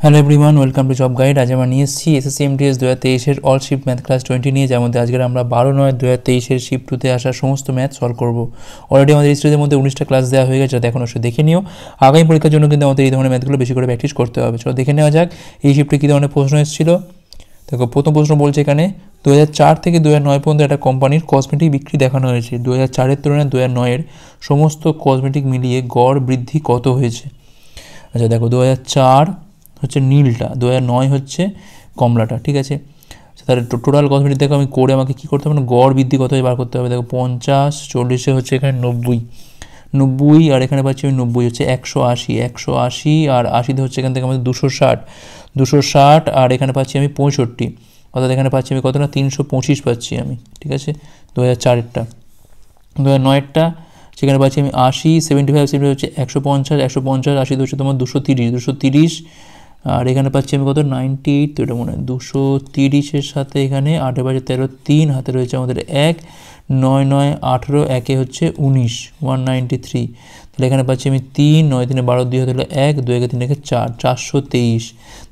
Hello everyone, welcome to job guide. আজ আমরা নিয়ে এসেছি এসএসসি এমটিএস 2023-এর অল শিফট ম্যাথ ক্লাস 20 নিয়ে, যার মধ্যে আজকের আমরা 12/9/2023-এর শিফট 2-তে আসা সমস্ত ম্যাথ সলভ করবো। অলরেডি আমাদের এই সিরিজের মধ্যে 19টা ক্লাস দেওয়া হয়ে গেছে, দেখুন অবশ্যই দেখে নিও। আগামী পরীক্ষার জন্য কিন্তু আমাদের এই ধরনের ম্যাথগুলো বেশি করে প্র্যাকটিস করতে হবে। চলো দেখে নেওয়া যাক এই শিফটে কী ধরনের প্রশ্ন এসেছিল। দেখো, প্রথম প্রশ্ন বলছে এখানে 2004 থেকে 2009 পর্যন্ত একটা কোম্পানির কসমেটিক বিক্রি দেখানো হয়েছে। 2004-এর তুলনায় 2009-এর সমস্ত কসমেটিক মিলিয়ে গড় বৃদ্ধি কত হয়েছে। আচ্ছা দেখো, 2004 হচ্ছে নীলটা, 2009 হচ্ছে কমলাটা, ঠিক আছে। তাহলে টোটাল কসমেটিক দেখো আমি করে আমাকে কী করতে হবে না, গড় বৃদ্ধি কত বার করতে হবে। দেখো 50, 40-এ হচ্ছে এখানে 90 আর এখানে পাচ্ছি আমি 90 হচ্ছে 180 আর 80-তে হচ্ছে এখান থেকে আমাদের 260 আর এখানে পাচ্ছি আমি 65, অর্থাৎ এখানে পাচ্ছি আমি কত না 325 পাচ্ছি আমি, ঠিক আছে। 2004-এরটা, 2009-এরটা সেখানে পাচ্ছি আমি 80, 75 হচ্ছে 150, 80 হচ্ছে তোমার 230 আর এখানে পাচ্ছি আমি কত 98, তো এটা মনে হয় 230-এর সাথে এখানে 8 বাজে 13, 3 হাতে রয়েছে আমাদের 1, 9 9 18, 1 হচ্ছে 19, 193। তাহলে এখানে পাচ্ছি আমি 3, 9 3 12, 2 হতে হলো 1, 2 3 4, 423।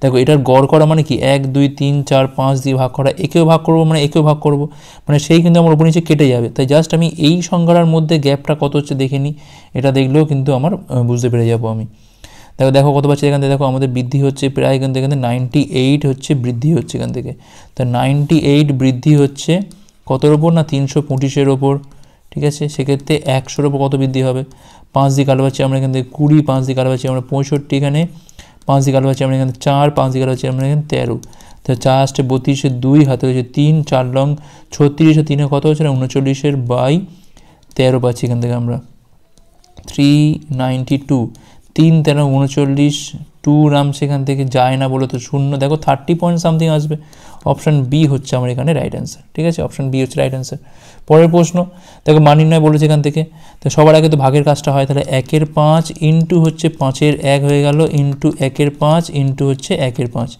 দেখো এটার গড় করা মানে কি 1 2 3 4 5 দিয়ে ভাগ করা, একেও ভাগ করবো মানে একেও ভাগ করবো, মানে সেই কিন্তু আমার উপর নিচে কেটে যাবে। তাই জাস্ট আমি এই সংখ্যাটার মধ্যে গ্যাপটা কত হচ্ছে দেখে নিই, এটা দেখলেও কিন্তু আমার বুঝতে পেরে যাবো আমি। দেখো কত পাচ্ছি এখান থেকে, দেখো আমাদের বৃদ্ধি হচ্ছে প্রায় এখান থেকে 98 হচ্ছে বৃদ্ধি হচ্ছে এখান থেকে। তা 98 বৃদ্ধি হচ্ছে কতর ওপর না 325-এর ওপর, ঠিক আছে। সেক্ষেত্রে 100-এর ওপর কত বৃদ্ধি হবে, 5 দিয়ে কালো পাচ্ছি আমরা এখান থেকে 20, 5 দিয়ে কালো পাচ্ছি আমরা 65, এখানে 5 দিয়ে কালো পাচ্ছি আমরা এখানে 4, 5 দিয়ে কালো পাচ্ছি আমরা এখানে 13। তো 4 32, 2 হাতে হচ্ছে 3, 4 লং 36, 3 কত হচ্ছে না 39-এর বাই 13 পাচ্ছি এখান থেকে আমরা 392, 3 13 39, 2 রাম সেখান থেকে যায় না বলে তো 0, দেখো 30 পয়েন্ট সামথিং আসবে। অপশান বি হচ্ছে আমার এখানে রাইট অ্যান্সার, ঠিক আছে। অপশান বি হচ্ছে রাইট অ্যান্সার। পরের প্রশ্ন দেখো, মান নির্ণয় বলেছে এখান থেকে। তো সবার আগে তো ভাগের কাজটা হয়, তাহলে 1-এর 5 ইন্টু হচ্ছে 5-এর 1 হয়ে গেল, ইন্টু 1-এর 5 ইন্টু হচ্ছে 1-এর 5,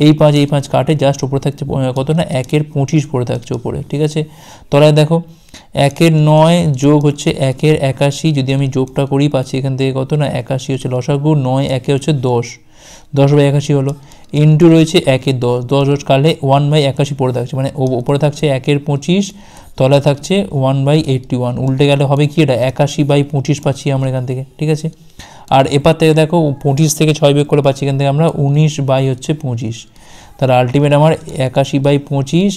এই 5 কাটে, জাস্ট ওপরে থাকছে কত না 1-এর 25 পড়ে থাকছে ওপরে, ঠিক আছে। তলায় দেখো 1-এর 9 যোগ হচ্ছে 1-এর 81, যদি আমি যোগটা করি পাচ্ছি এখান থেকে কত না 81 হচ্ছে লসাগু, 9 1 হচ্ছে 10/81 হলো, ইন্টু রয়েছে 1-এর 10 কাটলে 1/81 পড়ে থাকছে, মানে ওপরে থাকছে 1-এর 25, তলায় থাকছে 1/81, উল্টে গেলে হবে কি এটা 81/25 পাচ্ছি আমরা এখান থেকে, ঠিক আছে। আর এপার থেকে দেখো 25 থেকে 6 বিয়োগ করে পাচ্ছি এখান থেকে আমরা 19/25, তাহলে আলটিমেট আমার 81/25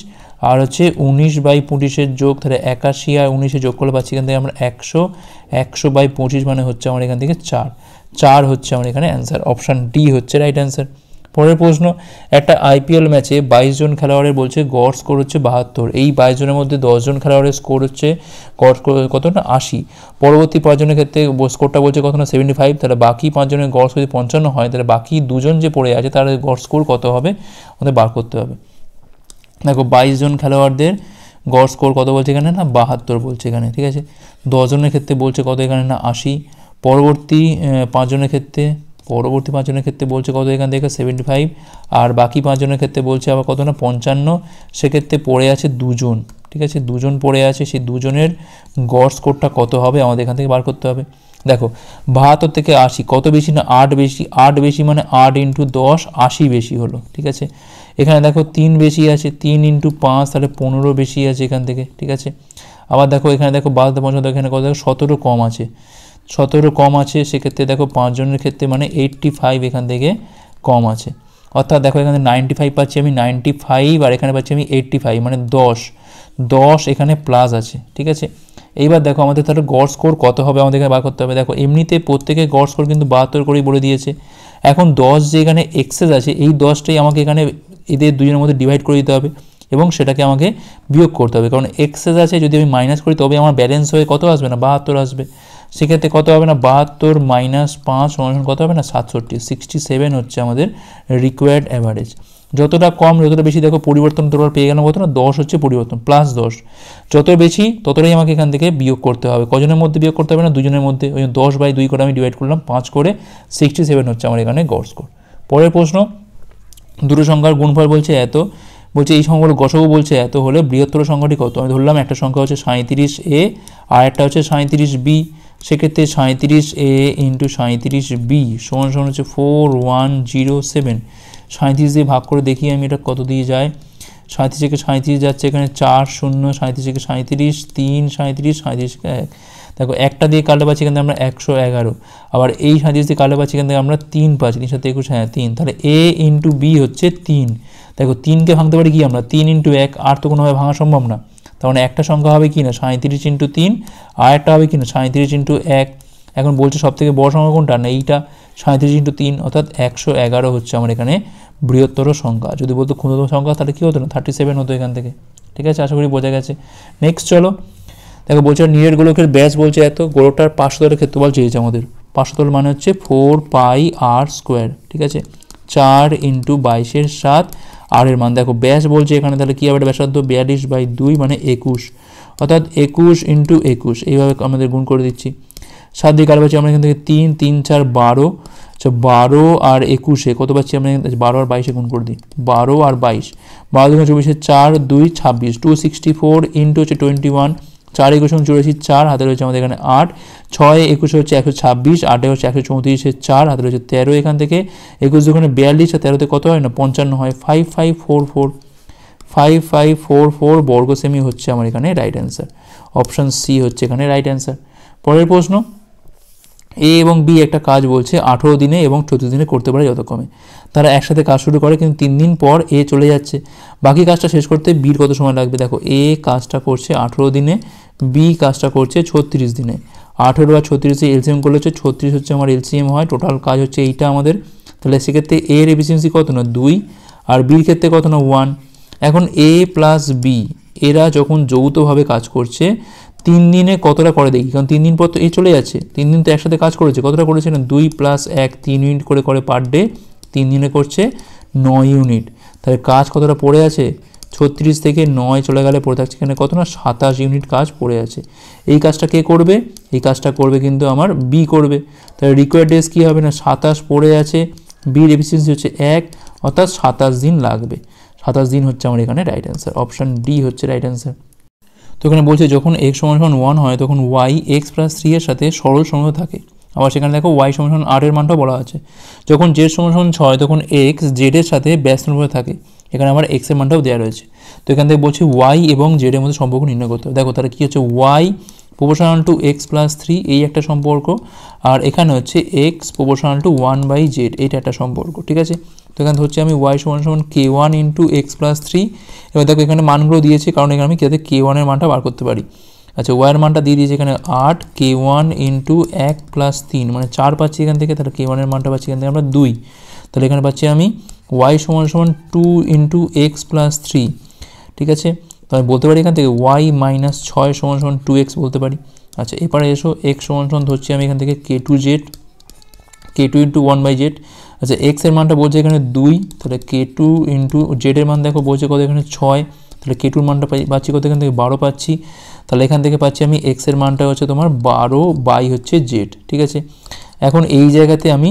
আর হচ্ছে 19/25-এর যোগ, তাহলে 81 আর 19-এ যোগ করলে পাচ্ছি এখান থেকে আমরা 100/25 মানে হচ্ছে আমার এখান থেকে 4 হচ্ছে আমার এখানে অ্যান্সার। অপশান ডি হচ্ছে রাইট অ্যান্সার। পরের প্রশ্ন, একটা আইপিএল ম্যাচে 22 জন খেলোয়াড়ের বলছে গড় স্কোর হচ্ছে 72, এই 22 জনের মধ্যে 10 জন খেলোয়াড়ের স্কোর হচ্ছে গড় কত না 80, পরবর্তী 5 জনের ক্ষেত্রে স্কোরটা বলছে কত না 75, তাহলে বাকি 5 জনের গড় যদি 55 হয়, তাহলে বাকি 2 জন যে পড়ে আছে তার গড় স্কোর কত হবে আমাদের বার করতে হবে। দেখো 22 জন খেলোয়াড়দের গড় স্কোর কত বলছে এখানে না 72 বলছে এখানে, ঠিক আছে। 10 জনের ক্ষেত্রে বলছে কত এখানে না 80, পরবর্তী 5 জনের ক্ষেত্রে বলছে কত এখান থেকে 75, আর বাকি 5 জনের ক্ষেত্রে বলছে আবার কত না 55, সেক্ষেত্রে পড়ে আছে 2 জন, ঠিক আছে। 2 জন পড়ে আছে, সেই 2 জনের গড় স্কোরটা কত হবে আমাদের এখান থেকে বার করতে হবে। দেখো 72 থেকে 80 কত বেশি না 8 বেশি, 8 বেশি মানে 8 ইন্টু 10 80 বেশি হলো, ঠিক আছে। এখানে দেখো 3 বেশি আছে, 3 ইন্টু 5 তাহলে 15 বেশি আছে এখান থেকে, ঠিক আছে। আবার দেখো এখানে দেখো 12 পর্যন্ত এখানে কত দেখো 17 কম আছে, 17 কম আছে, সেক্ষেত্রে দেখো 5 জনের ক্ষেত্রে মানে 85 এখান থেকে কম আছে, অর্থাৎ দেখো এখানে 95 পাচ্ছি আমি 95 আর এখানে পাচ্ছি আমি 85, মানে 10 এখানে প্লাস আছে, ঠিক আছে। এইবার দেখো আমাদের তাহলে গড় স্কোর কত হবে আমাদের এখানে বার করতে হবে। দেখো এমনিতে প্রত্যেকের গড় স্কোর কিন্তু 72 করেই বলে দিয়েছে, এখন 10 যে এখানে এক্সেস আছে এই 10টাই আমাকে এখানে এদের দুজনের মধ্যে ডিভাইড করে দিতে হবে এবং সেটাকে আমাকে বিয়োগ করতে হবে, কারণ এক্সেস আছে, যদি আমি মাইনাস করি তবে আমার ব্যালেন্স হয়ে কত আসবে না 72 আসবে। সেক্ষেত্রে কত হবে না 72 - 5 সমান কত হবে না 67 হচ্ছে আমাদের রিকোয়ার্ড অ্যাভারেজ। যতটা কম যতটা বেশি দেখো পরিবর্তন তোমরা পেয়ে গেলাম কত না 10 হচ্ছে পরিবর্তন, +10, যত বেশি ততটাই আমাকে এখান থেকে বিয়োগ করতে হবে। কজনের মধ্যে বিয়োগ করতে হবে না 2 জনের মধ্যে, ওই 10/2 করে আমি ডিভাইড করলাম 5 করে 67 হচ্ছে আমার এখানে গড় স্কোর। পরের প্রশ্ন, দুটো সংখ্যার গুণফল বলছে এত, বলছে এই সংখ্যাগুলো গসাগু বলছে এত হলে বৃহত্তর সংখ্যাটি কত। আমি ধরলাম একটা সংখ্যা হচ্ছে 37A আর একটা হচ্ছে 37B, সেক্ষেত্রে 37A ইন্টু 37B সমান সমান হচ্ছে 4107। 37 দিয়ে ভাগ করে দেখি আমি এটা কত দিয়ে যায়। 37 থেকে 37 যাচ্ছে, এখানে 4 0, 37 থেকে 37, 3 37, 37 থেকে 1। দেখো একটা দিয়ে কাটলে পাচ্ছি এখান থেকে আমরা 111, আবার এই 37 দিয়ে কাটলে পাচ্ছি এখান থেকে আমরা 3 পাচ্ছি, 3 7 21, হ্যাঁ 3। তাহলে A ইন্টু B হচ্ছে 3। দেখো 3কে ভাঙতে পারি কি আমরা 3 ইন্টু 1, আর তো কোনোভাবে ভাঙা সম্ভব না। তার মানে একটা সংখ্যা হবে কি না 37 ইন্টু 3, আর একটা হবে কি না 37 ইন্টু 1। এখন বলছে সব থেকে বড় সংখ্যা কোনটা, না এইটা 37 ইন্টু 3 অর্থাৎ 111 হচ্ছে আমার এখানে বৃহত্তর সংখ্যা। যদি বলতো ক্ষুদ্রতম সংখ্যা তাহলে কী হতো না 37 হতো এখান থেকে। ঠিক আছে, আশা করি বোঝা গেছে। নেক্সট চলো দেখো বলছে নিরেট গোলকের ব্যাস বলছে এত, গোলকটার পার্শ্বতলের ক্ষেত্রফল চেয়েছে আমাদের। পার্শ্বতল মানে হচ্ছে 4πr²। ঠিক আছে, 4 ইন্টু 22/7 আর এর মান দেখো ব্যাস বলছে এখানে, তাহলে কী হবে ব্যাসার্ধ 42/2 মানে 21, অর্থাৎ 21 ইন্টু 21 এইভাবে আমাদের গুণ করে দিচ্ছি। 7 দিয়ে কার পাচ্ছি আমরা এখান থেকে 3 3 4 12। আচ্ছা 12 আর 21 কত পাচ্ছি আমরা, 12 আর 22 গুণ করে দিই, 12 আর 22, 12 2 24, 4 2 26, 264 ইন্টু হচ্ছে 21, 4 21 84, 4 হাতে রয়েছে আমাদের এখানে 8, 6 21 হচ্ছে 126, 8 হচ্ছে 134, 4 হাতে রয়েছে 13, এখান থেকে 21 দুগুণে 42 আর 13তে কত হয় না 55 হয়, 5544 বর্গ সেমি হচ্ছে আমার এখানে রাইট অ্যান্সার। অপশান সি হচ্ছে এখানে রাইট অ্যান্সার। পরের প্রশ্ন, এ এবং বি একটা কাজ বলছে 18 দিনে এবং 34 দিনে করতে পারে যথাক্রমে। তারা একসাথে কাজ শুরু করে, কিন্তু 3 দিন পর এ চলে যাচ্ছে, বাকি কাজটা শেষ করতে বির কত সময় লাগবে। দেখো এ কাজটা করছে 18 দিনে, বি কাজটা করছে 36 দিনে। 18 আর 36 এলসিএম করলে হচ্ছে 36 হচ্ছে আমার এলসিএম হয়, টোটাল কাজ হচ্ছে এইটা আমাদের। তাহলে সেক্ষেত্রে এর এফিসিয়েন্সি কত না 2, আর বির ক্ষেত্রে কত না 1। এখন এ প্লাস বি এরা যখন যৌথভাবে কাজ করছে 3 দিনে কতটা করে দেখি, কারণ 3 দিন পর তো এ চলে যাচ্ছে, 3 দিন তো একসাথে কাজ করেছে, কতটা করেছে না 2 + 1 3 ইউনিট করে পার ডে, 3 দিনে করছে 9 ইউনিট। তাহলে কাজ কতটা পড়ে আছে, 36 থেকে 9 চলে গেলে পড়ে থাকছে এখানে কত না 27 ইউনিট কাজ পড়ে আছে। এই কাজটা কে করবে, এই কাজটা করবে কিন্তু আমার বি করবে। তাহলে রিকোয়ার্ড ডেজ কী হবে না 27 পড়ে আছে, বির এফিসিয়েন্সি হচ্ছে 1, অর্থাৎ 27 দিন লাগবে। 27 দিন হচ্ছে আমার এখানে রাইট অ্যান্সার, অপশান ডি হচ্ছে রাইট অ্যান্সার। তো এখানে বলছে যখন x = 1 হয় তখন y x + 3 এর সাথে সরল সময় থাকে। আবার সেখানে দেখো y = 8 এর মানটাও বলা আছে। যখন z = 6 তখন x z এর সাথে ব্যস্তানুপাতে থাকে, এখানে আমার x এর মানটাও দেওয়া রয়েছে। তো এখান থেকে বলছে y এবং z এর মধ্যে সম্পর্ক নির্ণয় করতে হবে। দেখো তাহলে কী হচ্ছে y = x + 3 এই একটা সম্পর্ক, আর এখানে হচ্ছে x = 1/z এইটা একটা সম্পর্ক। ঠিক আছে, তো এখানে হচ্ছে আমি y = k1 × x + 3। এবার দেখো এখানে মানগুলো দিয়েছে, কারণ এখানে আমি যাতে k1 এর মানটা বার করতে পারি। আচ্ছা y এর মানটা দিয়ে দিয়েছে এখানে 8, k1 × 1 + 3 মানে 4 পাচ্ছি এখান থেকে, তাহলে k1 এর মানটা পাচ্ছি এখান থেকে আমরা 2। তাহলে এখানে পাচ্ছি আমি y = 2 × x + 3। ঠিক আছে, তো আমি বলতে পারি এখান থেকে y - 6 = 2x বলতে পারি। আচ্ছা এবারে এসো x = ধরছি আমি এখান থেকে k2z, k2 × 1/z। আচ্ছা x এর মানটা বলছে এখানে 2, তাহলে k2 × z এর মান দেখো বলছে কত এখানে 6, তাহলে k2 এর মানটা পাচ্ছি কত এখান থেকে 12 পাচ্ছি। তাহলে এখান থেকে পাচ্ছি আমি x এর মানটা হচ্ছে তোমার 12/z। ঠিক আছে, এখন এই জায়গাতে আমি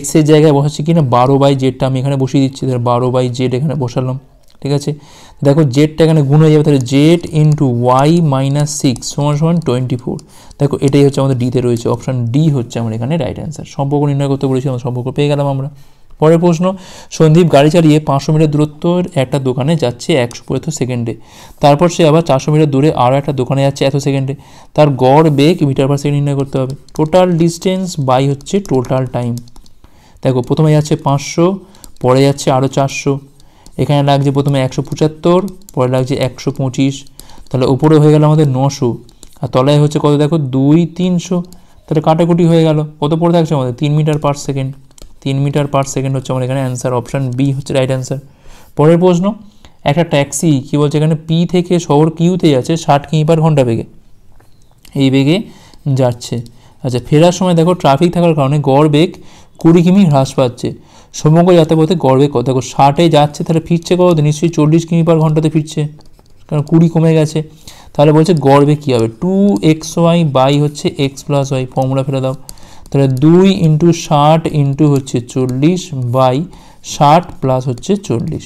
x এর জায়গায় বসাচ্ছি কি না 12/zটা আমি এখানে বসিয়ে দিচ্ছি, তাহলে 12/z এখানে বসালাম। ঠিক আছে, দেখো জেডটা এখানে গুণ হয়ে যাবে, তাহলে z × y - 6 = 24। দেখো এটাই হচ্ছে আমাদের ডিতে রয়েছে, অপশান ডি হচ্ছে আমার এখানে রাইট অ্যান্সার। সম্পর্ক নির্ণয় করতে বলেছিলাম, সম্পর্ক পেয়ে গেলাম আমরা। পরের প্রশ্ন, সন্দীপ গাড়ি চালিয়ে 500 মিটার দূরত্বের একটা দোকানে যাচ্ছে 175 সেকেন্ডে, তারপর সে আবার 400 মিটার দূরে আরও একটা দোকানে যাচ্ছে এত সেকেন্ডে, তার গড় বেগ মিটার/সেকেন্ড নির্ণয় করতে হবে। টোটাল ডিস্টেন্স বাই হচ্ছে টোটাল টাইম। দেখো প্রথমে যাচ্ছে 500, পরে যাচ্ছে আরও 400, এখানে লাগছে প্রথমে 175, পরে লাগছে 125, তাহলে উপরে হয়ে গেল আমাদের 900, আর তলায় হচ্ছে কত দেখো 2 300, তাহলে কাটাকুটি হয়ে গেল, কত পড়ে থাকছে আমাদের 3 মিটার/সেকেন্ড। 3 মিটার/সেকেন্ড হচ্ছে আমার এখানে অ্যান্সার, অপশান বি হচ্ছে রাইট অ্যান্সার। পরের প্রশ্ন, একটা ট্যাক্সি কী বলছে এখানে পি থেকে শহর কিউতে যাচ্ছে 60 কিমি/ঘন্টা বেগে, এই বেগে যাচ্ছে। আচ্ছা ফেরার সময় দেখো ট্রাফিক থাকার কারণে গড় বেগ 20 কিমি হ্রাস পাচ্ছে, সমগ্র যাত্রাপথে গড় বেগ কত, দেখো 60-এ যাচ্ছে তাহলে ফিরছে কত, নিশ্চয়ই 40 কিমি/ঘন্টাতে ফিরছে, কারণ 20 কমে গেছে। তাহলে বলছে গড় বেগ কী হবে 2xy বাই হচ্ছে x + y, ফর্মুলা ফেলে দাও। তাহলে 2 × 60 হচ্ছে 40 বাই 60 প্লাস হচ্ছে 40।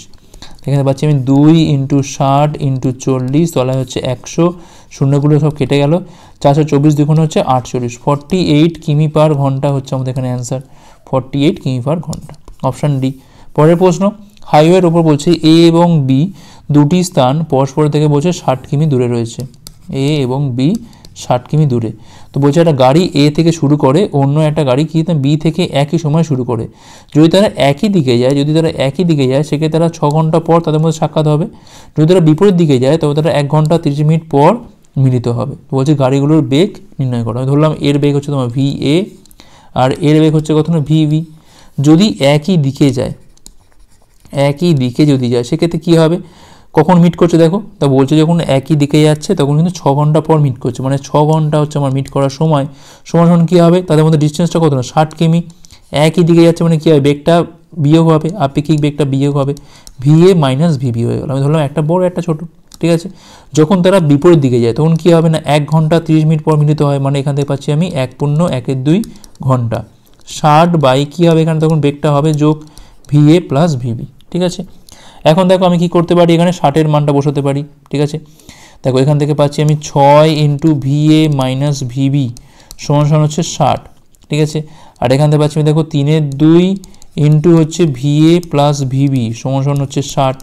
এখানে পাচ্ছি আমি 2 × 60 × 40, তলায় হচ্ছে 100, শূন্যগুলো সব কেটে গেল, 424 দ্বিগুণ হচ্ছে 48, 48 কিমি পার ঘন্টা হচ্ছে আমাদের এখানে অ্যান্সার, 48 কিমি পার ঘন্টা, অপশান ডি। পরের প্রশ্ন, হাইওয়ের ওপর বলছে এ এবং বি দুটি স্থান পরস্পর থেকে বলছে 60 কিমি দূরে রয়েছে, এ এবং বি 60 কিমি দূরে। তো বলছে একটা গাড়ি এ থেকে শুরু করে, অন্য একটা গাড়ি কি বি থেকে একই সময় শুরু করে, যদি তারা একই দিকে যায়, সেক্ষেত্রে তারা 6 ঘন্টা পর তাদের মধ্যে সাক্ষাৎ হবে। যদি তারা বিপরীত দিকে যায় তবে তারা 1 ঘন্টা 30 মিনিট পর মিলিত হবে। তো বলছে গাড়িগুলোর বেগ নির্ণয় করা। ধরলাম এর বেগ হচ্ছে তোমার ভি এ আর এর বেগ হচ্ছে কত না ভি ভি। যদি একই দিকে যায় সেক্ষেত্রে কী হবে, কখন মিট করছে দেখো, তা বলছে যখন একই দিকে যাচ্ছে তখন কিন্তু 6 ঘন্টা পর মিট করছে, মানে 6 ঘন্টা হচ্ছে আমার মিট করার সময়। সমান কী হবে, তাদের মধ্যে ডিস্টেন্সটা কত না 60 কিমি। একই দিকে যাচ্ছে মানে কী হবে, বেগটা বিয়োগ হবে, আপেক্ষিক বেগটা বিয়োগ হবে, ভি এ মাইনাস ভিবি হয়ে গেল। আমি ধরলাম একটা বড় একটা ছোটো, ঠিক আছে। যখন তারা বিপরীত দিকে যায় তখন কী হবে না 1 ঘন্টা 30 মিনিট পর মিলিত হয়, মানে এখান থেকে পাচ্ছি আমি 1.1 ঘন্টা। 60 বাই কী হবে এখানে তখন বেগটা হবে যোগ ভি এ প্লাস ভিবি, ঠিক আছে। এখন দেখো আমি কি করতে পারি, এখানে 60-এর মানটা বসাতে পারি, ঠিক আছে। দেখো এখান থেকে পাচ্ছি আমি 6 into V A minus VB সমান হচ্ছে 60, ঠিক আছে। আর এখান থেকে পাচ্ছি আমি দেখো 3/2 ইন্টু হচ্ছে ভি এ প্লাস ভিবি সমান হচ্ছে 60।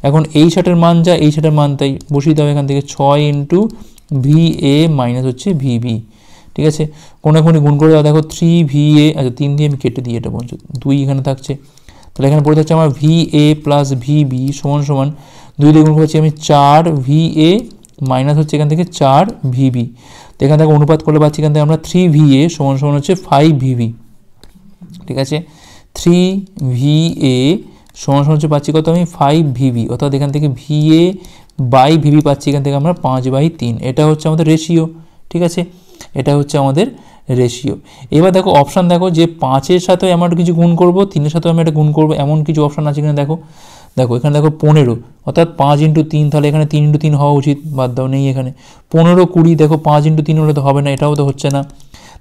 এখন এই 60-এর মান যা, এই 60-এর মান তাই বসিয়ে দাও এখান থেকে 6 ইন্টু ভি এ মাইনাস হচ্ছে ভিবি, ঠিক আছে। কোনাকুনি গুণ করে দাও, দেখো 3 ভি এ, আচ্ছা 3 দিয়ে আমি কেটে দিই, এটা বলছি 2 এখানে থাকছে, তাহলে এখানে পড়ে থাকছে আমার ভি এ প্লাস ভিবি সমান 2 দিয়ে গুণ করছি আমি 4 ভি এ মাইনাস হচ্ছে এখান থেকে 4 ভিবি। তো এখান থেকে অনুপাত করলে পাচ্ছি এখান থেকে আমরা 3 ভি এ সমান হচ্ছে 5 ভিবি, ঠিক আছে। 3 ভি এ সমান হচ্ছে পাচ্ছি কত আমি 5 ভিবি, অর্থাৎ এখান থেকে ভি এ বাই ভিবি পাচ্ছি এখান থেকে আমরা 5/3। এটা হচ্ছে আমাদের রেশিও, ঠিক আছে, এটা হচ্ছে আমাদের রেশিও। এবার দেখো অপশান দেখো যে 5-এর সাথে আমরা কিছু গুণ করব, 3-এর সাথেও আমি একটা গুণ করবো, এমন কিছু অপশান আছে এখানে দেখো এখানে দেখো 15, অর্থাৎ 5 ইন্টু 3, তাহলে এখানে 3 ইন্টু 3 হওয়া উচিত, বাদ দাও নেই এখানে। 15 20 দেখো 5 ইন্টু 3 হলে তো হবে না, এটাও তো হচ্ছে না।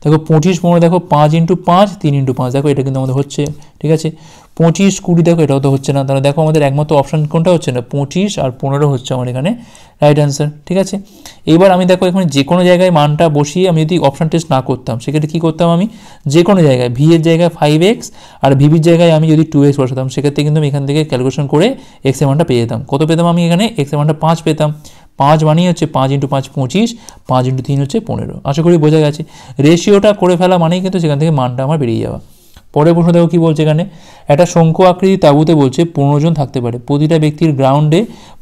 দেখো 25 15 দেখো 5 ইন্টু 5 3 ইন্টু 5, দেখো এটা কিন্তু আমাদের হচ্ছে, ঠিক আছে। 25 20 দেখো এটাও তো হচ্ছে না, তাহলে দেখো আমাদের একমাত্র অপশান কোনটা হচ্ছে না, 25 আর 15 হচ্ছে আমার এখানে রাইট অ্যান্সার, ঠিক আছে। এবার আমি দেখো এখানে যে কোনো জায়গায় মানটা বসিয়ে আমি যদি অপশান টেস্ট না করতাম সেক্ষেত্রে কী করতাম, আমি যে কোনো জায়গায় ভি এর জায়গায় 5x আর ভিবির জায়গায় আমি যদি 2x বসাতাম, সেক্ষেত্রে কিন্তু আমি এখান থেকে ক্যালকুলেশন করে এক্স এর মানটা পেয়ে যেতাম। কত পেতাম আমি এখানে, এক্স এর মানটা 5 পেতাম। 5 মানেই হচ্ছে 5 ইন্টু 5 25, 5 ইন্টু 3 হচ্ছে 15। আশা করি বোঝা গেছে। রেশিওটা করে ফেলা মানেই কিন্তু সেখান থেকে মানটা আমার বেরিয়ে যাওয়া। পরের প্রশ্ন দেখো কী বলছে এখানে, একটা শঙ্কু আকৃতি তাঁবুতে বলছে 15 জন থাকতে পারে, প্রতিটা ব্যক্তির গ্রাউন্ডে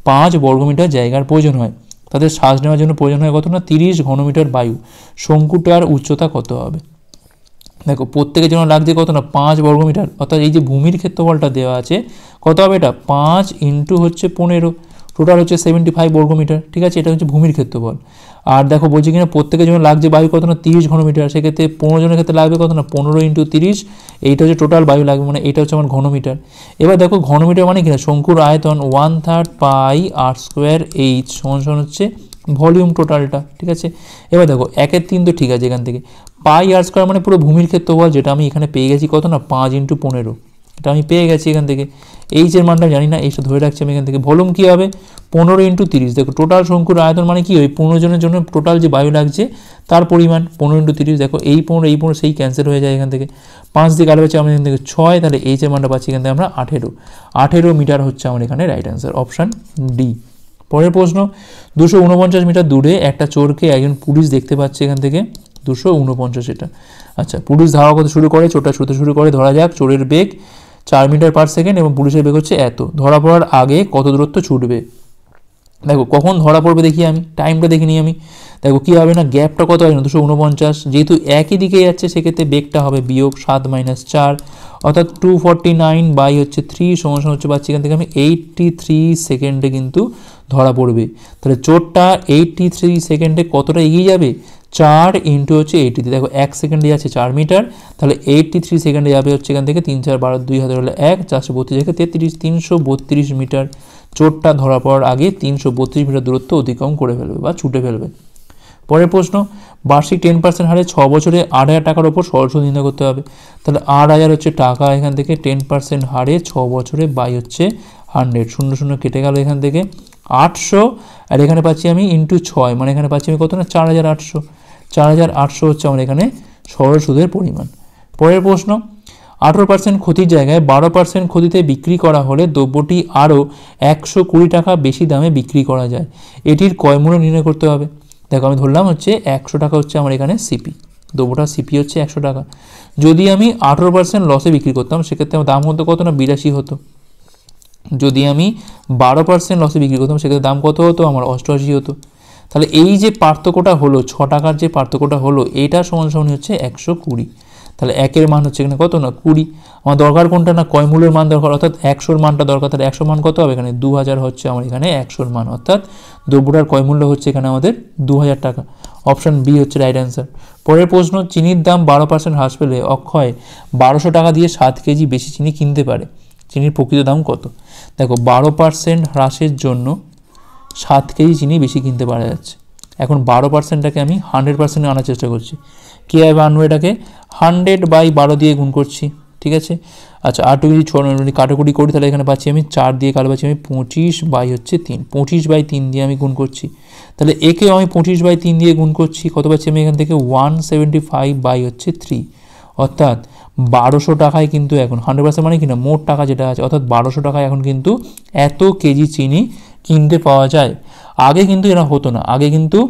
5 বর্গমিটার জায়গার প্রয়োজন হয়, তাদের শ্বাস নেওয়ার জন্য প্রয়োজন হয় কত না 30 ঘনমিটার বায়ু, শঙ্কুটার উচ্চতা কত হবে। দেখো প্রত্যেকের জন্য লাগছে কত না 5 বর্গমিটার, অর্থাৎ এই যে ভূমির ক্ষেত্রফলটা দেওয়া আছে কত হবে, এটা 5 ইন্টু হচ্ছে 15, টোটাল হচ্ছে 75 বর্গমিটার, ঠিক আছে। এটা হচ্ছে ভূমির ক্ষেত্রফল। আর দেখো বলছি কিনা প্রত্যেকের জন্য লাগছে বায়ু কত না 30 ঘনমিটার, সেক্ষেত্রে 15 জনের ক্ষেত্রে লাগবে কত না 15 ইন্টু 30, এইটা হচ্ছে টোটাল বায়ু লাগবে, মানে এটা হচ্ছে আমার ঘনমিটার। এবার দেখো ঘনমিটার মানে কিনা শঙ্কুর আয়তন 1/3 পাই আর স্কোয়ার এইচ সমান হচ্ছে ভলিউম টোটালটা, ঠিক আছে। এবার দেখো 1/3 তো ঠিক আছে, এখান থেকে পাই আর স্কোয়ার মানে পুরো ভূমির ক্ষেত্রফল, যেটা আমি এখানে পেয়ে গেছি কত না 5 ইন্টু 15, এটা আমি পেয়ে গেছি এখান থেকে। এইচ এর মানটা জানি না, এইটা ধরে রাখছি আমি এখান থেকে। ভলিউম কী হবে 15 ইন্টু 30, দেখো টোটাল শঙ্কুর আয়তন মানে কী হয় 15 জনের জন্য টোটাল যে বায়ু লাগছে তার পরিমাণ 15 ইন্টু 30, দেখো এই 15 সেই ক্যান্সেল হয়ে যায় এখান থেকে। 5 দিয়ে কাটা পাচ্ছি আমরা এখান থেকে 6, তাহলে এইচ এর মানটা পাচ্ছি এখান থেকে আমরা 18 মিটার হচ্ছে আমার এখানে রাইট অ্যান্সার, অপশান ডি। পরের প্রশ্ন, 249 মিটার দূরে একটা চোরকে একজন পুলিশ দেখতে পাচ্ছে এখান থেকে 249, এটা আচ্ছা। পুলিশ ধাওয়া করতে শুরু করে, চোরটা ছুটতে শুরু করে, ধরা যাক চোরের বেগ 4 মিটার পার সেকেন্ড এবং পুলিশের বেগ হচ্ছে এত, ধরা পড়ার আগে কত দূরত্ব ছুটবে। দেখো কখন ধরা পড়বে দেখি আমি, টাইমটা দেখে নিই আমি। দেখো কী হবে না গ্যাপটা কত হয় না 249, যেহেতু একই দিকে যাচ্ছে সেক্ষেত্রে বেগটা হবে বিয়োগ 7 - 4, অর্থাৎ 249 বাই হচ্ছে 3 সমান হচ্ছে পাচ্ছি এখান থেকে আমি 83 সেকেন্ডে কিন্তু ধরা পড়বে। তাহলে চোরটা 83 সেকেন্ডে কতটা এগিয়ে যাবে, 4 ইন্টু হচ্ছে 83, দেখো 1 সেকেন্ডে যাচ্ছে 4 মিটার, তাহলে 83 সেকেন্ডে যাবে হচ্ছে এখান থেকে 3 4 12 2 হাতে হলে 1 432 থেকে 33 332 মিটার। চোরটা ধরা পড়ার আগে 332 মিটার দূরত্ব অতিক্রম করে ফেলবে বা ছুটে ফেলবে। পরের প্রশ্ন, বার্ষিক 10% হারে 6 বছরে 8,000 টাকার ওপর সরল সুদ নির্ণয় করতে হবে। তাহলে 8,000 হচ্ছে টাকা, এখান থেকে 10% হারে 6 বছরে বাই হচ্ছে 100, 0 0 কেটে গেল এখান থেকে, 800 আর এখানে পাচ্ছি আমি ইন্টু 6 মানে এখানে পাচ্ছি আমি কত না 4800। 4800 হচ্ছে আমার এখানে সরল সুদের পরিমাণ। পরের প্রশ্ন, 18% ক্ষতির জায়গায় 12% ক্ষতিতে বিক্রি করা হলে দ্রব্যটি আরও 120 টাকা বেশি দামে বিক্রি করা যায়, এটির ক্রয় মূল্য নির্ণয় করতে হবে। দেখো আমি ধরলাম হচ্ছে 100 টাকা হচ্ছে আমার এখানে সিপি, দ্রব্যটা সিপি হচ্ছে 100 টাকা। যদি আমি 18% লসে বিক্রি করতাম সেক্ষেত্রে আমার দাম হতো কত না 82 হতো। যদি আমি 12% লসে বিক্রি করতাম সেক্ষেত্রে দাম কত হতো আমার 88 হতো। তাহলে এই যে পার্থক্যটা হলো 6 টাকার যে পার্থক্যটা হলো এটা সমান সমান হচ্ছে 120। তাহলে একের মান হচ্ছে এখানে কত না 20। আমার দরকার কোনটা না ক্রয় মূল্যের মান দরকার, অর্থাৎ 100-র মানটা দরকার। তাহলে 100 মান কত হবে এখানে 2000 হচ্ছে আমার এখানে 100-র মান, অর্থাৎ দ্রব্যটার ক্রয় মূল্য হচ্ছে এখানে আমাদের 2000 টাকা। অপশন বি হচ্ছে রাইট অ্যান্সার। পরের প্রশ্ন, চিনির দাম 12% হ্রাস পেলে অক্ষয় 1200 টাকা দিয়ে 7 কেজি বেশি চিনি কিনতে পারে, চিনির প্রকৃত দাম কত? দেখো 12% হ্রাসের জন্য 7 কেজি চিনি বেশি কিনতে পারা যাচ্ছে। এখন 12%টাকে আমি 100% আনার চেষ্টা করছি। কীভাবে আনবো এটাকে? 100/12 দিয়ে গুণ করছি, ঠিক আছে। আচ্ছা আর টু যদি কাটাকুটি করি তাহলে এখানে পাচ্ছি আমি 4 দিয়ে কালো পাচ্ছি আমি 25/3, 25/3 দিয়ে আমি গুণ করছি। তাহলে একেও আমি 25/3 দিয়ে গুণ করছি, কত পাচ্ছি আমি এখান থেকে 175/3, অর্থাৎ 1200 টাকায় কিন্তু এখন 100% মানে কি না মোট টাকা যেটা আছে, অর্থাৎ 1200 টাকায় এখন কিন্তু এত কেজি চিনি কিনতে পাওয়া যায়। আগে কিন্তু এরা হতো না, আগে কিন্তু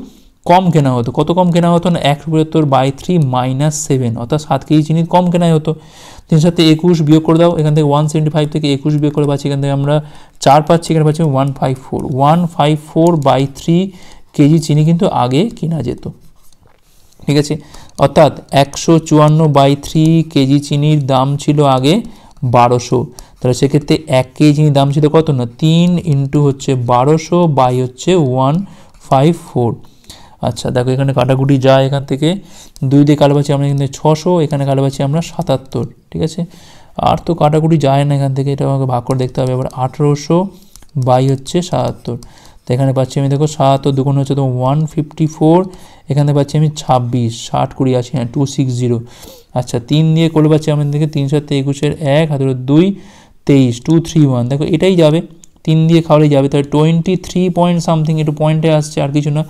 কম কেনা হতো। কত কম কেনা হতো না 175/3 - 7, অর্থাৎ 7 কেজি চিনি কম কেনাই হতো। 3 সাথে 21 বিয়োগ করে দাও, এখান থেকে 175 থেকে 21 বিয়োগ করে পাচ্ছি এখান থেকে আমরা 4 পাচ্ছি, এখানে পাচ্ছি 154/3 কেজি চিনি কিন্তু আগে কেনা যেত, ঠিক আছে। অর্থাৎ 154/3 কেজি চিনির দাম ছিল আগে 1200। তাহলে সেক্ষেত্রে 1 কেজি চিনির দাম ছিল কত না 3 ইন্টু হচ্ছে 1200 বাই হচ্ছে 154। আচ্ছা দেখো এখানে কাটাকুটি যায়, এখান থেকে 2 দিয়ে কালো পাচ্ছি আমরা এখানে 600, এখানে কালো পাচ্ছি আমরা 77, ঠিক আছে। আর তো কাটাকুটি যায় না এখান থেকে, এটা আমাকে ভাগ করে দেখতে হবে। এবার 1800 বাই হচ্ছে 77, তো এখানে পাচ্ছি আমি দেখো 77 দুগুণ হচ্ছে তো 154, এখানে পাচ্ছি আমি 26, 60 20 আছে হ্যাঁ 260। আচ্ছা 3 দিয়ে করলে পাচ্ছি আমাদের থেকে 3 7 21 1 হাতের 2 23 231, দেখো এটাই যাবে, 3 দিয়ে খাওয়ালেই যাবে। তাহলে 23 পয়েন্ট সামথিং, একটু পয়েন্টে আসছে আর কিছু না।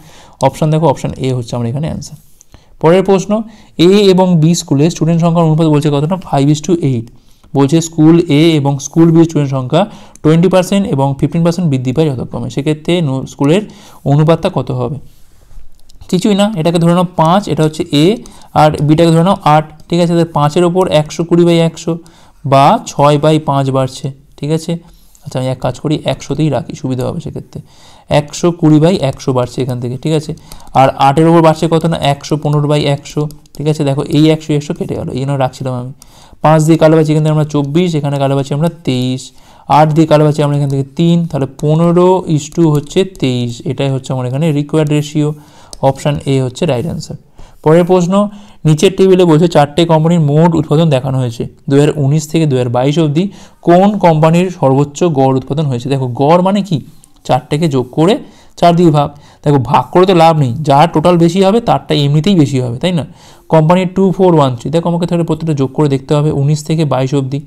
অপশান দেখো অপশান এ হচ্ছে আমার এখানে অ্যান্সার। পরের প্রশ্ন, এ এবং বি স্কুলে স্টুডেন্ট সংখ্যার অনুপাত বলছে কত না 5:8, বলছে স্কুল এ এবং স্কুল বি স্টুডেন্ট সংখ্যা 20% এবং 15% বৃদ্ধি পায় যথাক্রমে, সেক্ষেত্রে স্কুলের অনুপাতটা কত হবে? কিছুই না, এটাকে ধরে নাও 5, এটা হচ্ছে এ, আর বিটাকে ধরে নাও 8, ঠিক আছে। তাহলে 5-এর ওপর 120/100 বা 6/5 বাড়ছে, ঠিক আছে। আচ্ছা আমি এক কাজ করি 100তেই রাখি, সুবিধা হবে সেক্ষেত্রে। 120/100 বাড়ছে এখান থেকে, ঠিক আছে। আর 8-এর ওপর বাড়ছে কত না 115/100, ঠিক আছে। দেখো এই 100 কেটে গেল, এই জন্য রাখছিলাম আমি। 5 দিয়ে কালো পাচ্ছি এখান থেকে আমরা 24, এখানে কালো পাচ্ছি আমরা 23, 8 দিয়ে কালো পাচ্ছি আমরা এখান থেকে 3, তাহলে 15:23 হচ্ছে 23, এটাই হচ্ছে আমার এখানে রিকোয়ার্ড রেশিও। অপশান এ হচ্ছে রাইট অ্যান্সার। পরের প্রশ্ন, নিচের টেবিলে বলছে 4টে কোম্পানির মোট উৎপাদন দেখানো হয়েছে 2019 থেকে 2022 অবধি কোন কোম্পানির সর্বোচ্চ গড় উৎপাদন হয়েছে। দেখো গড় মানে কি 4টেকে যোগ করে 4 দিয়ে ভাগ, দেখো ভাগ করে তো লাভ নেই, যার টোটাল বেশি হবে তারটা এমনিতেই বেশি হবে, তাই না। কোম্পানির 2413, দেখো আমাকে তাহলে প্রত্যেকটা যোগ করে দেখতে হবে 19 থেকে 22 অবধি।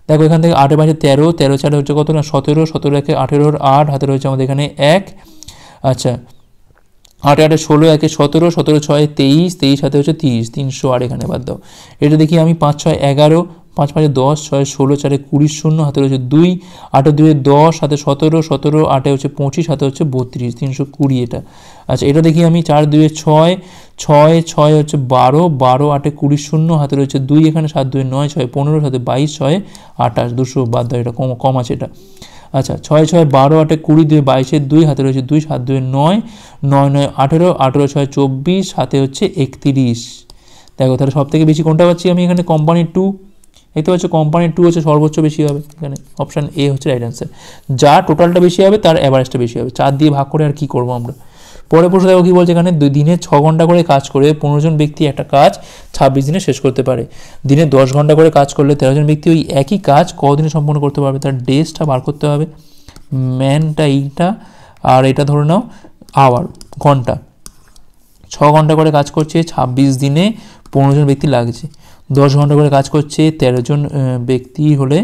দেখো এখান থেকে 8-এর পাশে 13, 13 4 হচ্ছে কত না 17, 17 একে 18, 8 হাতে রয়েছে আমাদের এখানে 1। আচ্ছা 8 8 16 1 17, 17 6 23, 23 হাতে হচ্ছে 30, 300, আর এখানে বাদ দাও। এটা দেখি আমি 5 6 11, 5 5 10, 6 16, 4 20 0 হাতে রয়েছে 2, 8 2 10 হাতে 17, 17 8 হচ্ছে 25 হাতে হচ্ছে 32, 320 এটা। আচ্ছা এটা দেখি আমি 4 2 6, 6 6 হচ্ছে 12, 12 8 20 0 হাতে রয়েছে 2, এখানে 7 2 9 6 15 সাথে 22 6 28, 200 বাদ দাও, এটা কম আছে এটা। আচ্ছা 6 6 12 8 20 2 22 2 হাতে রয়েছে 2, 7 2 9 9 9 18, 18 6 24 হাতে হচ্ছে 31। দেখো তাহলে সব থেকে বেশি কোনটা পাচ্ছি আমি এখানে কোম্পানি 2, দেখতে পাচ্ছ কোম্পানি 2 হচ্ছে সর্বোচ্চ বেশি হবে এখানে। অপশান এ হচ্ছে রাইট অ্যান্সার, যা টোটালটা বেশি হবে তার অ্যাভারেজটা বেশি হবে। 4 দিয়ে ভাগ করে আর কি করবো আমরা। পরের প্রশ্ন দেখো কী বলছে এখানে, দিনে 6 ঘন্টা করে কাজ করে 15 জন ব্যক্তি একটা কাজ 26 দিনে শেষ করতে পারে। দিনে 10 ঘন্টা করে কাজ করলে 13 জন ব্যক্তি ওই একই কাজ কদিনে সম্পন্ন করতে পারবে, তার ডেজটা বার করতে হবে। ম্যানটা এইটা, আর এটা ধরে নাও আওয়ার ঘন্টা। 6 ঘন্টা করে কাজ করছে 26 দিনে 15 জন ব্যক্তি লাগছে। 10 ঘন্টা করে কাজ করছে 13 জন ব্যক্তি হলে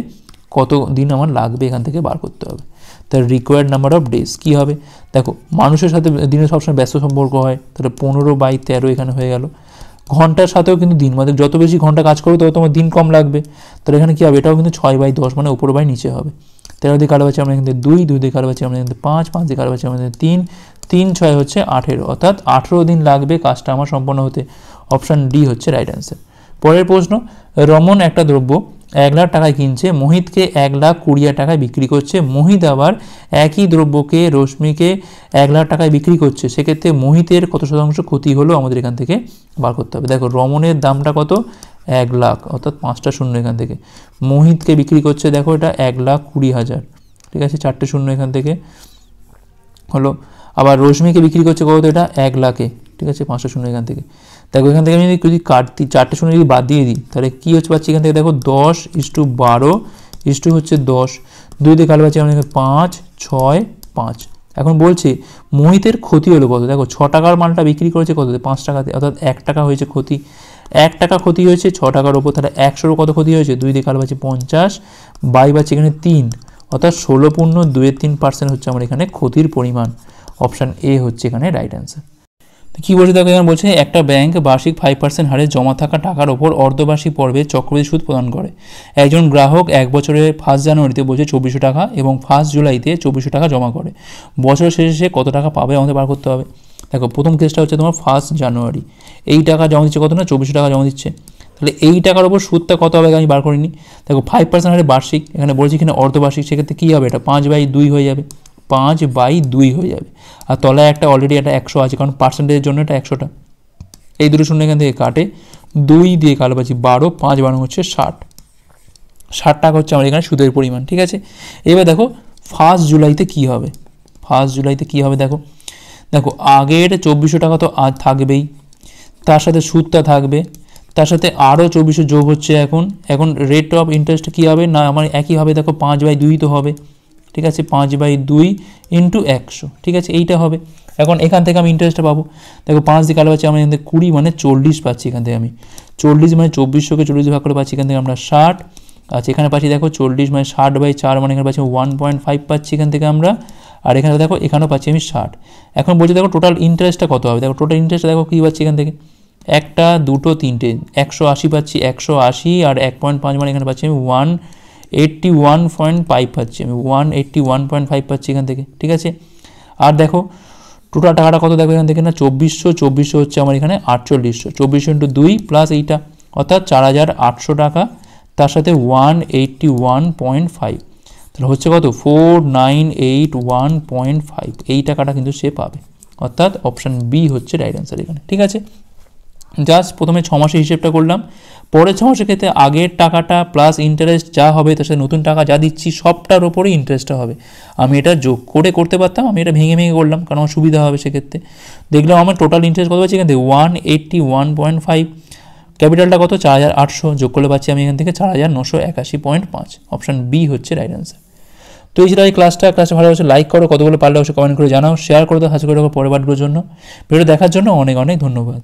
কত দিন আমার লাগবে এখান থেকে বার করতে হবে। তার রিকোয়ার্ড নাম্বার অফ ডেজ কী হবে, দেখো মানুষের সাথে দিনের সবসময় ব্যস্ত সম্পর্ক হয়, তাহলে 15/13 এখানে হয়ে গেল। ঘন্টার সাথেও কিন্তু দিন, মানে যত বেশি ঘন্টা কাজ করবে তত তোমার দিন কম লাগবে, তাহলে এখানে কী হবে, এটাও কিন্তু 6/10 মানে উপর বাই নিচে হবে। 13 দিয়ে কাটা পাচ্ছি আমরা এখান থেকে 2, 2 দিয়ে কাটা পাচ্ছি আমরা এখান থেকে 5, 5 দিয়ে কাটা পাচ্ছি আমরা 3, 3 6 হচ্ছে 18, অর্থাৎ 18 দিন লাগবে কাজটা আমার সম্পন্ন হতে। অপশান ডি হচ্ছে রাইট অ্যান্সার। পরের প্রশ্ন, রমন একটা দ্রব্য 1 লাখ টাকায় কিনছে, মোহিতকে 1,20,000 টাকায় বিক্রি করছে। মোহিত আবার একই দ্রব্যকে রশ্মিকে 1 লাখ টাকায় বিক্রি করছে, সেক্ষেত্রে মোহিতের কত শতাংশ ক্ষতি হলো আমাদের এখান থেকে বার করতে হবে। দেখো রমনের দামটা কত, 1 লাখ, অর্থাৎ 5টা শূন্য এখান থেকে। মোহিতকে বিক্রি করছে দেখো এটা 1,20,000, ঠিক আছে, 4টে শূন্য এখান থেকে হলো। আবার রশ্মিকে বিক্রি করছে কত, এটা 1 লাখে, ঠিক আছে, 5টা শূন্য এখান থেকে। দেখো এখান থেকে আমি যদি কাটতি 4টে শূন্য যদি বাদ দিয়ে দিই, তাহলে কী হচ্ছে পাচ্ছি এখান থেকে, দেখো 10:12 হচ্ছে 10, 2 দিয়ে কাটে পাচ্ছি আমরা 5, 6, 5। এখন বলছে মোহিতের ক্ষতি হলো কত, দেখো 6 টাকার মালটা বিক্রি করেছে কততে, 5 টাকাতে, অর্থাৎ 1 টাকা হয়েছে ক্ষতি। 1 টাকা ক্ষতি হয়েছে 6 টাকার ওপর, তাহলে 100 কত ক্ষতি হয়েছে, 2 দিয়ে কাটে পাচ্ছি 50, বাই পাচ্ছি এখানে 3, অর্থাৎ 16.23% হচ্ছে আমার এখানে ক্ষতির পরিমাণ। অপশান এ হচ্ছে এখানে রাইট অ্যান্সার। কী বলছে দেখো, এখানে বলছে একটা ব্যাংক বার্ষিক 5% হারে জমা থাকা টাকার ওপর অর্ধবার্ষিক পর্বে চক্রবৃদ্ধি সুদ প্রদান করে। একজন গ্রাহক 1 বছরে 1 জানুয়ারিতে বলছে 2400 টাকা এবং 1 জুলাইতে 2400 টাকা জমা করে। বছর শেষে সে কত টাকা পাবে আমাদের বার করতে হবে। দেখো প্রথম কেসটা হচ্ছে তোমার 1 জানুয়ারি, এই টাকা জমা দিচ্ছে কত না, 2400 টাকা জমা দিচ্ছে, তাহলে এই টাকার ওপর সুদটা কত হবে আমি বার করিনি। দেখো 5% হারে বার্ষিক, এখানে বলছি এখানে অর্ধবার্ষিক, সেক্ষেত্রে কী হবে, এটা 5/2 হয়ে যাবে, 5/2 হয়ে যাবে। আর তলায় একটা অলরেডি একটা 100 আছে, কারণ পার্সেন্টেজের জন্য এটা 100টা। এই দুটো শূন্য এখান থেকে কাটে, 2 দিয়ে কালো পাচ্ছি 12, 5/12 হচ্ছে 60, 60 টাকা হচ্ছে আমার এখানে সুদের পরিমাণ, ঠিক আছে। এবার দেখো 1 জুলাইতে কী হবে, 1 জুলাইতে কী হবে, দেখো দেখো আগের 2400 টাকা তো আজ থাকবেই, তার সাথে সুদটা থাকবে, তার সাথে আরও 2400 যোগ হচ্ছে। এখন রেট অফ ইন্টারেস্ট কী হবে না, আমার একই হবে, দেখো 5/2 তো হবে, ঠিক আছে, 5/2 ইন্টু 100, ঠিক আছে, এইটা হবে। এখন এখান থেকে আমি ইন্টারেস্টটা পাবো, দেখো 5 দিয়ে কালো পাচ্ছি আমরা এখান থেকে 20 মানে 40 পাচ্ছি, এখান থেকে আমি 40 মানে 2400কে 40 ভাগ করে পাচ্ছি, এখান থেকে আমরা 60। আচ্ছা এখানে পাচ্ছি দেখো 40 মানে 60/4 মানে এখানে পাচ্ছি 1.5 পাচ্ছি এখান থেকে আমরা, আর এখানে দেখো এখানেও পাচ্ছি আমি 60। এখন বলছি দেখো টোটাল ইন্টারেস্টটা কত হবে, দেখো টোটাল ইন্টারেস্টটা দেখো কী পাচ্ছি এখান থেকে, 1টা 2টো 3টে 180 পাচ্ছি, 180 আর 1.5 মানে এখানে পাচ্ছি আমি 181.5 পাচ্ছি, আমি 181.5 পাচ্ছি এখান থেকে, ঠিক আছে। আর দেখো টোটাল টাকাটা কত দেখো এখান থেকে না, 2400 হচ্ছে আমার এখানে 4800, 2400 ইন্টু 2 প্লাস এইটা, অর্থাৎ 4800 টাকা, তার সাথে 181.5, তাহলে হচ্ছে কত 4981.5, এই টাকাটা কিন্তু সে পাবে, অর্থাৎ অপশান বি হচ্ছে রাইট অ্যান্সার এখানে, ঠিক আছে। জাস্ট প্রথমে 6 মাসের হিসেবটা করলাম, পরের 6 মাসের ক্ষেত্রে আগের টাকাটা প্লাস ইন্টারেস্ট যা হবে তার সাথে নতুন টাকা যা দিচ্ছি সবটার ওপরেই ইন্টারেস্টটা হবে। আমি এটা যোগ করে করতে পারতাম, আমি এটা ভেঙে করলাম কারণ আমার সুবিধা হবে। সেক্ষেত্রে দেখলাম আমার টোটাল ইন্টারেস্ট কত পাচ্ছি এখান থেকে 181.5, ক্যাপিটালটা কত 4800, যোগ করলে পাচ্ছি আমি এখান থেকে 4981.5, অপশান বি হচ্ছে রাইট অ্যান্সার। তো এই ছিল এই ক্লাসটা ভালো হচ্ছে, লাইক করো, কতগুলো পারলে অবশ্যই কমেন্ট করে জানাও, শেয়ার করে দাও, সাহায্য করে রাখো পরের বারগুলোর জন্য। ভিডিও দেখার জন্য অনেক অনেক ধন্যবাদ।